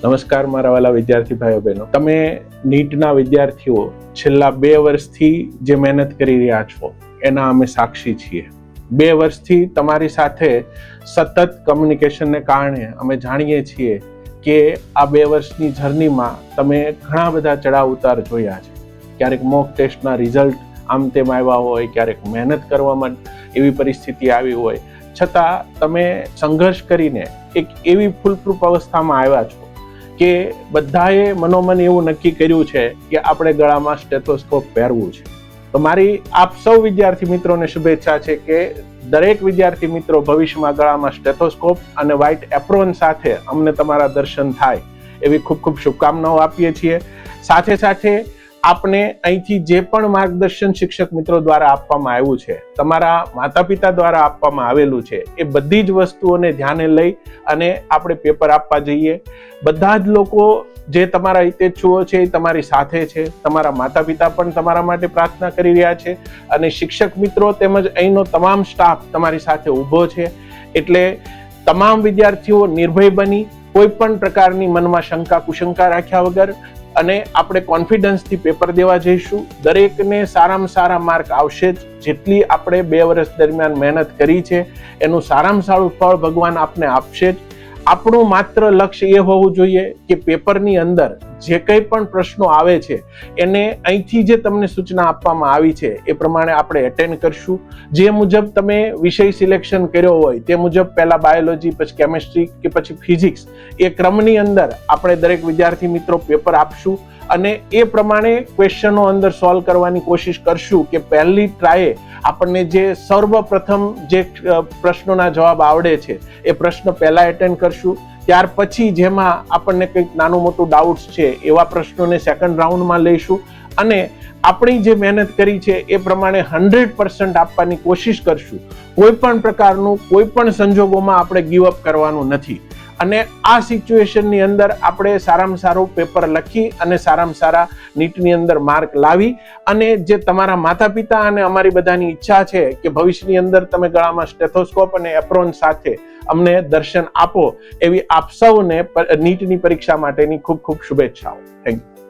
નમસ્કાર મારા વાલા વિદ્યાર્થી ભાઈઓ બહેનો, તમે નીટના વિદ્યાર્થીઓ છેલ્લા 2 વર્ષથી જે મહેનત કરી રહ્યા છો એના અમે સાક્ષી છીએ. 2 વર્ષથી તમારી સાથે સતત કમ્યુનિકેશનને કારણે અમે જાણીએ છીએ કે આ 2 વર્ષની જર્નીમાં તમે ઘણા બધા ચડાવ ઉતાર જોયા છે. ક્યારેક મોક ટેસ્ટના રિઝલ્ટ આમ તેમ આવ્યા હોય, ક્યારેક મહેનત કરવામાં એવી પરિસ્થિતિ આવી હોય, છતાં તમે સંઘર્ષ કરીને એક એવી ફૂલપ્રૂફ અવસ્થામાં આવ્યા છો કે બધાએ મનોમન એવું નક્કી કર્યું છે કે આપણે ગળામાં સ્ટેથોસ્કોપ પહેરવું છે. તો મારી આપ સૌ વિદ્યાર્થી મિત્રોને શુભેચ્છા છે કે દરેક વિદ્યાર્થી મિત્રો ભવિષ્યમાં ગળામાં સ્ટેથોસ્કોપ અને વ્હાઇટ એપ્રોન સાથે અમને તમારા દર્શન થાય એવી ખૂબ ખૂબ શુભકામનાઓ આપીએ છીએ. સાથે સાથે આપને અહીંથી જે પણ માર્ગદર્શન શિક્ષક મિત્રો દ્વારા આપવામાં આવ્યું છે, તમારા માતા પિતા દ્વારા આપવામાં આવેલું છે, એ બધી જ વસ્તુઓને ધ્યાને લઈ અને આપણે પેપર આપવા જઈએ. બધા જ લોકો જે તમારા હિતેચ્છુઓ છે એ તમારી સાથે છે. તમારા માતા પિતા પણ તમારા માટે પ્રાર્થના કરી રહ્યા છે અને શિક્ષક મિત્રો તેમજ અહીંનો તમામ સ્ટાફ તમારી સાથે ઊભો છે. એટલે તમામ વિદ્યાર્થીઓ નિર્ભય બની કોઈ પણ પ્રકારની મનમાં શંકા કુશંકા રાખ્યા વગર અને આપણે કોન્ફિડન્સથી પેપર દેવા જઈશું. દરેકને સારામાં સારા માર્ક આવશે જ. જેટલી આપણે 2 વર્ષ દરમિયાન મહેનત કરી છે એનું સારામાં સારું ફળ ભગવાન આપને આપશે જ. આપણું માત્ર લક્ષ્ય એ હોવું જોઈએ કે પેપરની અંદર જે કંઈ પણ પ્રશ્નો આવે છે એને અહીંથી જે તમને સૂચના આપવામાં આવી છે એ પ્રમાણે આપણે એટેન્ડ કરશું. જે મુજબ તમે વિષય સિલેક્શન કર્યો હોય તે મુજબ પહેલા બાયોલોજી, પછી કેમેસ્ટ્રી કે પછી ફિઝિક્સ, એ ક્રમની અંદર આપણે દરેક વિદ્યાર્થી મિત્રો પેપર આપશું અને એ પ્રમાણે ક્વેશ્ચનો અંદર સોલ્વ કરવાની કોશિશ કરશું કે પહેલી ટ્રાયે આપણને જે સર્વપ્રથમ જે પ્રશ્નોના જવાબ આવડે છે એ પ્રશ્ન પહેલા એટેન્ડ કરશું. ત્યાર પછી જેમાં આપણને કંઈક નાનું મોટું ડાઉટ્સ છે એવા પ્રશ્નોને સેકન્ડ રાઉન્ડમાં લઈશું અને આપણી જે મહેનત કરી છે એ પ્રમાણે 100% આપવાની કોશિશ કરશું. કોઈ પણ પ્રકારનું કોઈ પણ સંજોગોમાં આપણે ગીવ અપ કરવાનું નથી અને આ સિચ્યુએશનની અંદર આપણે સારામાં સારું પેપર લખી અને સારામાં સારા નીટની અંદર માર્ક લાવી અને જે તમારા માતા પિતા અને અમારી બધાની ઈચ્છા છે કે ભવિષ્યની અંદર તમે ગળામાં સ્ટેથોસ્કોપ અને એપ્રોન સાથે અમને દર્શન આપો, એવી આપ સૌને નીટની પરીક્ષા માટેની ખૂબ ખૂબ શુભેચ્છાઓ. Thank you.